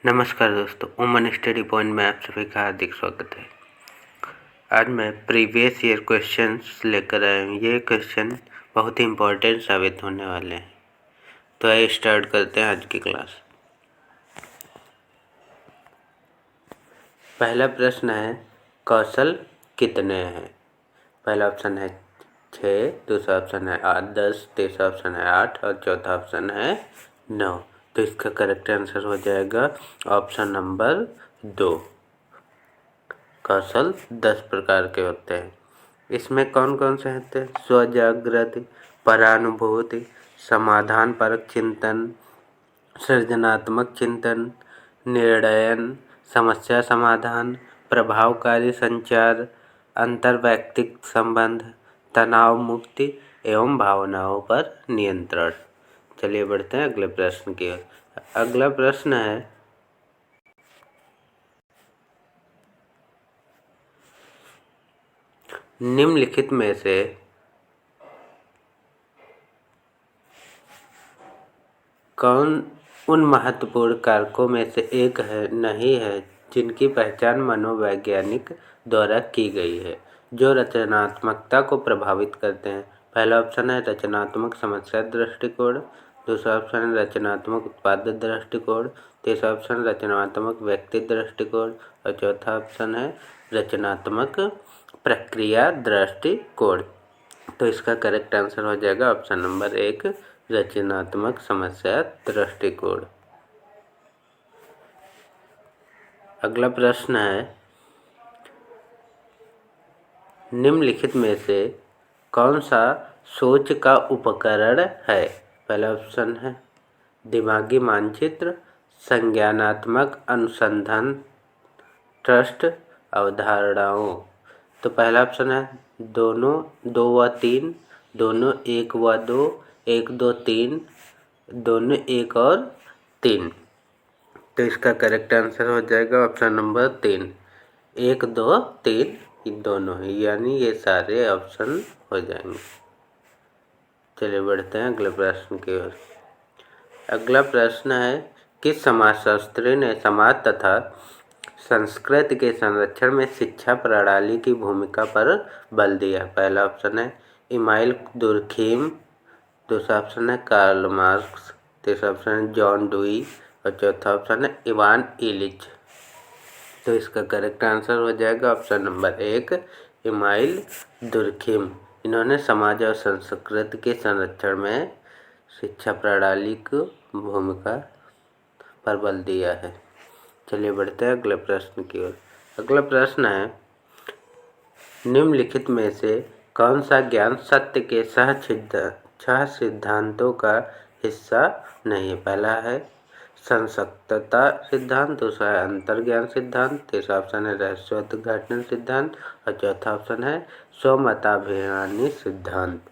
नमस्कार दोस्तों, ओमन स्टडी पॉइंट में आप सभी का हार्दिक स्वागत है। आज मैं प्रीवियस ईयर क्वेश्चंस लेकर आया हूँ। ये क्वेश्चन बहुत ही इम्पोर्टेंट साबित होने वाले हैं। तो आइए स्टार्ट करते हैं आज की क्लास। पहला प्रश्न है, कौशल कितने हैं? पहला ऑप्शन है 6, दूसरा ऑप्शन है 8, 10, तीसरा ऑप्शन है 8 और चौथा ऑप्शन है 9। तो इसका करेक्ट आंसर हो जाएगा ऑप्शन नंबर 2। कौशल 10 प्रकार के होते हैं। इसमें कौन कौन से होते हैं? स्वजागृति, परानुभूति, समाधान परक चिंतन, सृजनात्मक चिंतन, निर्णयन, समस्या समाधान, प्रभावकारी संचार, अंतर्वैयक्तिक संबंध, तनाव मुक्ति एवं भावनाओं पर नियंत्रण। चलिए बढ़ते हैं अगले प्रश्न की ओर। अगला प्रश्न है, निम्नलिखित में से कौन उन महत्वपूर्ण कारकों में से एक नहीं है जिनकी पहचान मनोवैज्ञानिक द्वारा की गई है, जो रचनात्मकता को प्रभावित करते हैं? पहला ऑप्शन है रचनात्मक समस्या दृष्टिकोण, दूसरा ऑप्शन है रचनात्मक उत्पाद दृष्टिकोण, तीसरा ऑप्शन रचनात्मक व्यक्ति दृष्टिकोण और चौथा ऑप्शन है रचनात्मक प्रक्रिया दृष्टिकोण। तो इसका करेक्ट आंसर हो जाएगा ऑप्शन नंबर 1, रचनात्मक समस्या दृष्टिकोण। अगला प्रश्न है, निम्नलिखित में से कौन सा सोच का उपकरण है? पहला ऑप्शन है दिमागी मानचित्र, संज्ञानात्मक अनुसंधान, ट्रस्ट अवधारणाओं। तो पहला ऑप्शन है दोनों 2 व 3, दोनों 1 व 2, 1, 2, 3, दोनों 1 और 3। तो इसका करेक्ट आंसर हो जाएगा ऑप्शन नंबर 3, 1, 2, 3 दोनों ही, यानी ये सारे ऑप्शन हो जाएंगे। चलिए बढ़ते हैं अगले प्रश्न की ओर। अगला प्रश्न है, किस समाजशास्त्री ने समाज तथा संस्कृति के संरक्षण में शिक्षा प्रणाली की भूमिका पर बल दिया? पहला ऑप्शन है इमाइल दुर्खीम, दूसरा ऑप्शन है कार्ल मार्क्स, तीसरा ऑप्शन है जॉन डुई और चौथा ऑप्शन है इवान इलिच। तो इसका करेक्ट आंसर हो जाएगा ऑप्शन नंबर 1, इमाइल दुर्खीम। इन्होंने समाज और संस्कृति के संरक्षण में शिक्षा प्रणाली की भूमिका पर बल दिया है। चलिए बढ़ते हैं अगले प्रश्न की ओर। अगला प्रश्न है, निम्नलिखित में से कौन सा ज्ञान सत्य के छह सिद्धांतों का हिस्सा नहीं है? पहला है संसक्तता सिद्धांत, दूसरा है अंतर्ज्ञान सिद्धांत, तीसरा ऑप्शन है रहस्योद्घाटन सिद्धांत और चौथा ऑप्शन है स्वमताभिमानी सिद्धांत।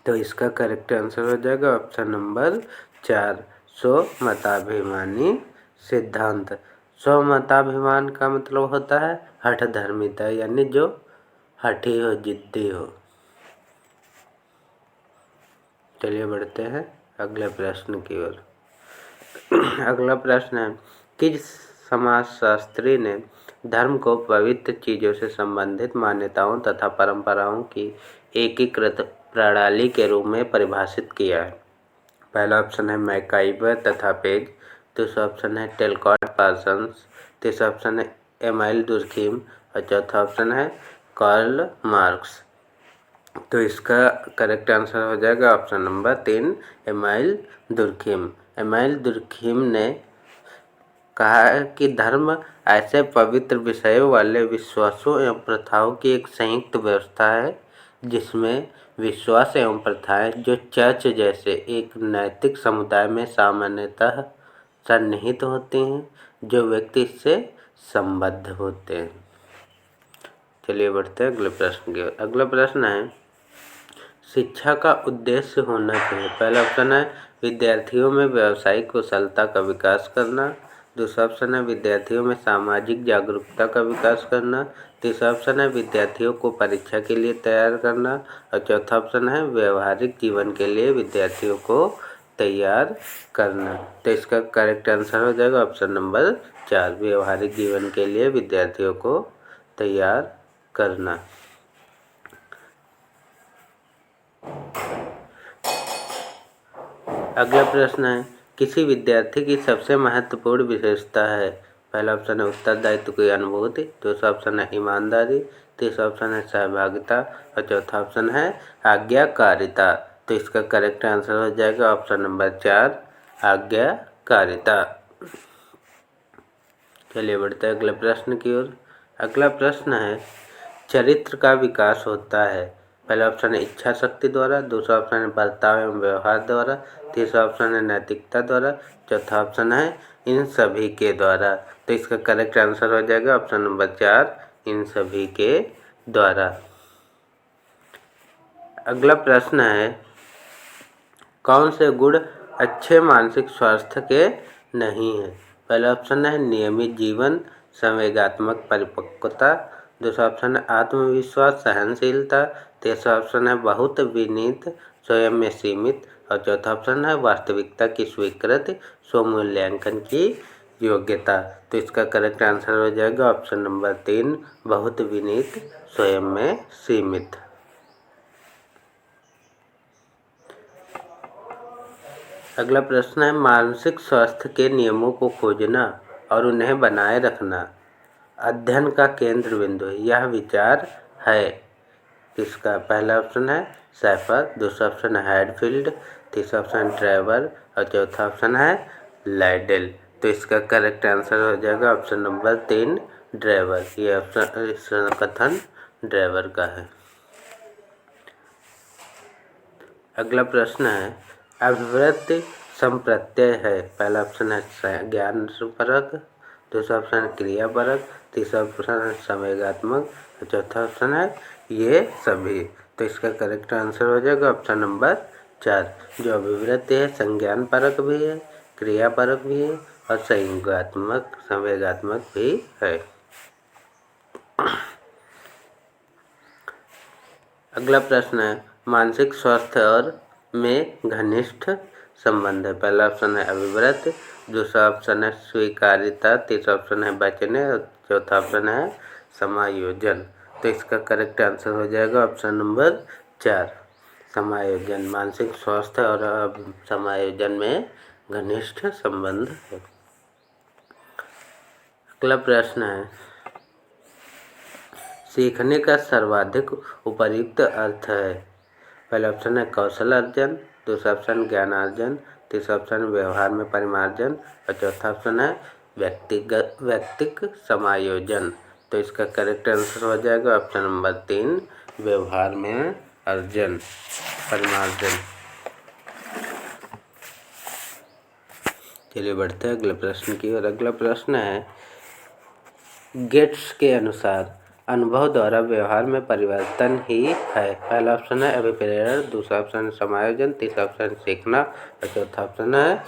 तो इसका करेक्ट आंसर हो जाएगा ऑप्शन नंबर 4, स्वमताभिमानी सिद्धांत। स्वमताभिमान का मतलब होता है हठधर्मिता, यानी जो हठी हो, जिद्दी हो। चलिए बढ़ते हैं अगले प्रश्न की ओर। अगला प्रश्न है, किस समाजशास्त्री ने धर्म को पवित्र चीज़ों से संबंधित मान्यताओं तथा परंपराओं की एकीकृत प्रणाली के रूप में परिभाषित किया है? पहला ऑप्शन है मैकाइबर तथा पेज, दूसरा ऑप्शन है टेलकॉट पार्सन्स, तीसरा ऑप्शन है एमाइल दुर्खीम और चौथा ऑप्शन है कार्ल मार्क्स। तो इसका करेक्ट आंसर हो जाएगा option number 3, amyl Durkheim. Amyl Durkheim ने कहा है कि धर्म ऐसे पवित्र विषयों वाले विश्वासों एवं प्रथाओं की एक संयुक्त व्यवस्था है जिसमें विश्वास एवं प्रथाएं जो चर्च जैसे एक नैतिक समुदाय में सामान्यतः सन्निहित होती हैं, जो व्यक्ति इससे संबद्ध होते हैं। चलिए बढ़ते हैं अगले प्रश्न की ओर। अगला प्रश्न है, शिक्षा का उद्देश्य होना चाहिए? पहला ऑप्शन है विद्यार्थियों में व्यावसायिक कुशलता का विकास करना, दूसरा ऑप्शन है विद्यार्थियों में सामाजिक जागरूकता का विकास करना, तीसरा ऑप्शन है विद्यार्थियों को परीक्षा के लिए तैयार करना और चौथा ऑप्शन है व्यवहारिक जीवन के लिए विद्यार्थियों को तैयार करना। तो इसका करेक्ट आंसर हो जाएगा ऑप्शन नंबर 4, व्यवहारिक जीवन के लिए विद्यार्थियों को तैयार करना। अगला प्रश्न है, किसी विद्यार्थी की सबसे महत्वपूर्ण विशेषता है। पहला ऑप्शन है उत्तरदायित्व की अनुभूति, दूसरा ऑप्शन है ईमानदारी, तीसरा ऑप्शन है सहभागिता और चौथा ऑप्शन है आज्ञाकारिता। तो इसका करेक्ट आंसर हो जाएगा ऑप्शन नंबर 4, आज्ञाकारिता। चलिए बढ़ते हैं अगले प्रश्न की ओर। अगला प्रश्न है, चरित्र का विकास होता है। पहला ऑप्शन है इच्छा शक्ति द्वारा, दूसरा ऑप्शन है बर्ताव एवं व्यवहार द्वारा, तीसरा ऑप्शन है नैतिकता द्वारा, चौथा ऑप्शन है इन सभी के द्वारा। तो इसका करेक्ट आंसर हो जाएगा ऑप्शन नंबर 4, इन सभी के द्वारा। अगला प्रश्न है, कौन से गुण अच्छे मानसिक स्वास्थ्य के नहीं है। पहला ऑप्शन है नियमित जीवन, संवेगात्मक परिपक्वता, दूसरा ऑप्शन है आत्मविश्वास सहनशीलता, तीसरा ऑप्शन है बहुत विनीत स्वयं में सीमित और चौथा ऑप्शन है वास्तविकता की स्वीकृति स्वमूल्यांकन की योग्यता। तो इसका करेक्ट आंसर हो जाएगा ऑप्शन नंबर 3, बहुत विनीत स्वयं में सीमित। अगला प्रश्न है, मानसिक स्वास्थ्य के नियमों को खोजना और उन्हें बनाए रखना अध्ययन का केंद्र बिंदु है। यह विचार है किसका। पहला ऑप्शन है सैफर, दूसरा ऑप्शन है हैडफील्ड, तीसरा ऑप्शन है ट्रेवर और चौथा ऑप्शन है लाइडेल। तो इसका करेक्ट आंसर हो जाएगा ऑप्शन नंबर 3, ड्राइवर। ये ऑप्शन कथन ड्राइवर का है। अगला प्रश्न है, अभिवृत्ति संप्रत्यय है। पहला ऑप्शन है ज्ञान परक, दूसरा ऑप्शन है क्रियापरक, तीसरा ऑप्शन है संवेगात्मक और चौथा ऑप्शन है ये सभी। तो इसका करेक्ट आंसर हो जाएगा ऑप्शन नंबर 4। जो अभिवृत्ति है संज्ञान परक भी है, क्रियापरक भी है और संवेगात्मक भी है। अगला प्रश्न है, मानसिक स्वास्थ्य और में घनिष्ठ संबंध है। पहला ऑप्शन है अभिवृत्ति, दूसरा ऑप्शन है स्वीकारिता, तीसरा ऑप्शन है बचने और चौथा ऑप्शन है समायोजन। तो इसका करेक्ट आंसर हो जाएगा ऑप्शन नंबर 4, समायोजन। मानसिक स्वास्थ्य और समायोजन में घनिष्ठ संबंध है। अगला प्रश्न है, सीखने का सर्वाधिक उपयुक्त अर्थ है। पहला ऑप्शन है कौशल अर्जन, दूसरा ऑप्शन ज्ञानार्जन, तीसरा ऑप्शन व्यवहार में परिमार्जन और चौथा ऑप्शन है व्यक्तिक समायोजन। तो इसका करेक्ट आंसर हो जाएगा ऑप्शन नंबर 3, व्यवहार में अर्जन परिमार्जन। चलिए बढ़ते हैं अगले प्रश्न की ओर। अगला प्रश्न है, गेट्स के अनुसार अनुभव द्वारा व्यवहार में परिवर्तन ही है। पहला ऑप्शन है अभिप्रेरण, दूसरा ऑप्शन है समायोजन, तीसरा ऑप्शन है सीखना और चौथा ऑप्शन है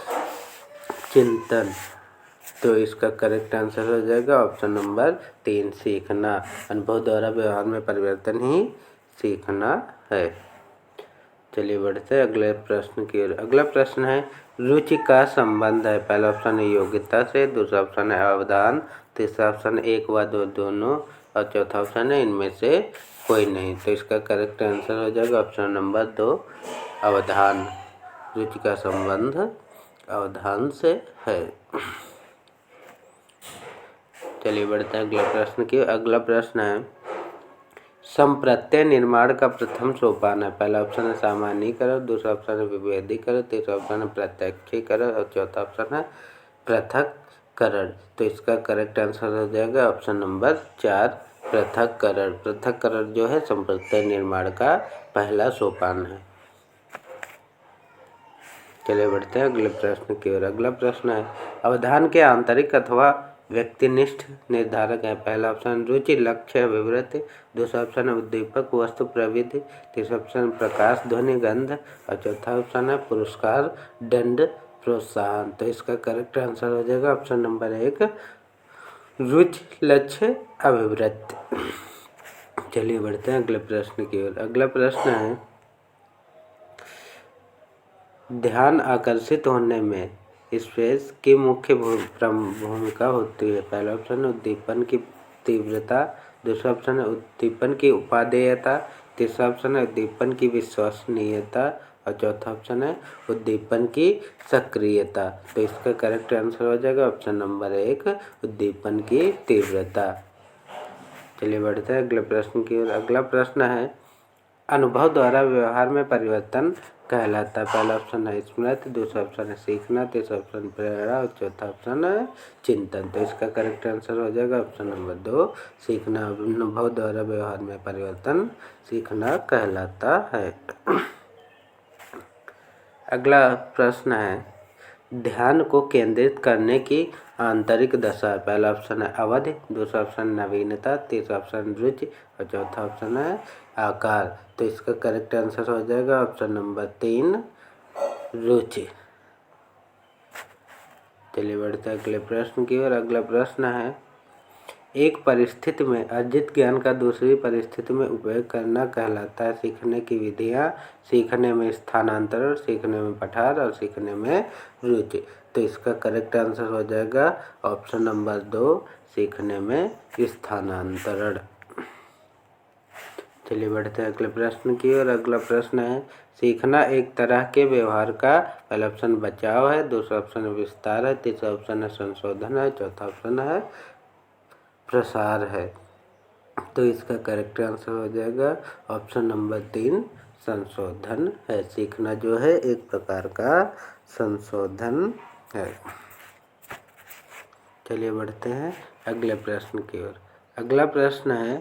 चिंतन। तो इसका करेक्ट आंसर हो जाएगा ऑप्शन नंबर 3, सीखना। अनुभव द्वारा व्यवहार में परिवर्तन ही सीखना है। चलिए बढ़ते हैं अगले प्रश्न की ओर। अगला प्रश्न है, रुचि का संबंध है। पहला ऑप्शन है योग्यता से, दूसरा ऑप्शन है अवधान, तीसरा ऑप्शन है एक व दो दोनों और चौथा ऑप्शन है इनमें से कोई नहीं। तो इसका करेक्ट आंसर हो जाएगा ऑप्शन नंबर 2, अवधान। रुचि का संबंध अवधान से है। चलिए बढ़ते हैं अगले प्रश्न की। अगला प्रश्न है, संप्रत्यय निर्माण का प्रथम सोपान है। पहला ऑप्शन है सामान्यीकरण, दूसरा ऑप्शन है विभेदीकरण, तीसरा ऑप्शन है प्रत्यक्षीकरण और चौथा ऑप्शन है पृथक्करण। तो इसका करेक्ट आंसर हो जाएगा ऑप्शन नंबर 4, पृथक्करण। पृथक्करण जो है संप्रत्यय निर्माण का पहला सोपान है। चलिए बढ़ते हैं अगले प्रश्न की ओर। अगला प्रश्न है, अवधान के आंतरिक अथवा व्यक्तिनिष्ठ निर्धारक है। पहला ऑप्शन रुचि लक्ष्य अभिवृत्ति, दूसरा ऑप्शन है उद्दीपक वस्तु प्रवृत्ति, तीसरा ऑप्शन प्रकाश ध्वनि गंध और चौथा ऑप्शन है पुरस्कार दंड प्रोत्साहन। तो इसका करेक्ट आंसर हो जाएगा ऑप्शन नंबर 1, रुचि लक्ष्य अभिवृत्ति। चलिए बढ़ते हैं अगले प्रश्न की ओर। अगला प्रश्न है, ध्यान आकर्षित होने में स्पेस की मुख्य भूमिका होती है। पहला ऑप्शन है उद्दीपन की तीव्रता, दूसरा ऑप्शन है उद्दीपन की उपादेयता, तीसरा ऑप्शन है उद्दीपन की विश्वसनीयता और चौथा ऑप्शन है उद्दीपन की सक्रियता। तो इसका करेक्ट आंसर हो जाएगा ऑप्शन नंबर 1 उद्दीपन की तीव्रता। चलिए बढ़ते हैं अगले प्रश्न की ओर। अगला प्रश्न है अनुभव द्वारा व्यवहार में परिवर्तन कहलाता है। पहला ऑप्शन है स्मृति, दूसरा ऑप्शन है सीखना, तीसरा ऑप्शन प्रेरणा और चौथा ऑप्शन है चिंतन। तो इसका करेक्ट आंसर हो जाएगा ऑप्शन नंबर 2 सीखना। अनुभव द्वारा व्यवहार में परिवर्तन सीखना कहलाता है। अगला प्रश्न है ध्यान को केंद्रित करने की आंतरिक दशा। पहला ऑप्शन है अवधि, दूसरा ऑप्शन नवीनता, तीसरा ऑप्शन रुचि और चौथा ऑप्शन है आकार। तो इसका करेक्ट आंसर हो जाएगा ऑप्शन नंबर 3 रुचि। चलिए बढ़ते हैं अगले प्रश्न की ओर। अगला प्रश्न है एक परिस्थिति में अर्जित ज्ञान का दूसरी परिस्थिति में उपयोग करना कहलाता है। सीखने की विधियाँ, सीखने में स्थानांतरण, सीखने में पठार और सीखने में रुचि। तो इसका करेक्ट आंसर हो जाएगा ऑप्शन नंबर 2 सीखने में स्थानांतरण। चलिए बढ़ते हैं अगले प्रश्न की ओर। अगला प्रश्न है सीखना एक तरह के व्यवहार का पहला ऑप्शन बचाव है, दूसरा ऑप्शन विस्तार है, तीसरा ऑप्शन है संशोधन है, चौथा ऑप्शन है प्रसार है। तो इसका करेक्ट आंसर हो जाएगा ऑप्शन नंबर 3 संशोधन है। सीखना जो है एक प्रकार का संशोधन है। चलिए बढ़ते हैं अगले प्रश्न की ओर। अगला प्रश्न है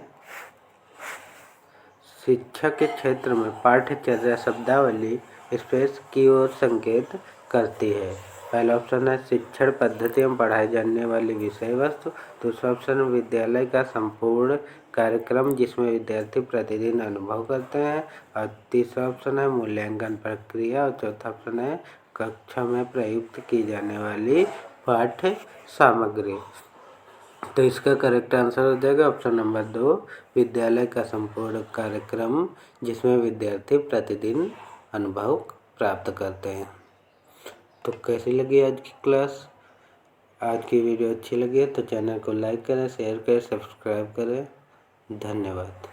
शिक्षा के क्षेत्र में पाठ्यचर्या शब्दावली स्पेस की ओर संकेत करती है। पहला ऑप्शन है शिक्षण पद्धति में पढ़ाई जाने वाली विषय वस्तु, दूसरा ऑप्शन विद्यालय का संपूर्ण कार्यक्रम जिसमें विद्यार्थी प्रतिदिन अनुभव करते हैं और तीसरा ऑप्शन है मूल्यांकन प्रक्रिया और चौथा ऑप्शन है कक्षा में प्रयुक्त की जाने वाली पाठ्य सामग्री। तो इसका करेक्ट आंसर हो जाएगा ऑप्शन नंबर 2 विद्यालय का संपूर्ण कार्यक्रम जिसमें विद्यार्थी प्रतिदिन अनुभव प्राप्त करते हैं। तो कैसी लगी आज की क्लास? आज की वीडियो अच्छी लगी है तो चैनल को लाइक करें, शेयर करें, सब्सक्राइब करें। धन्यवाद।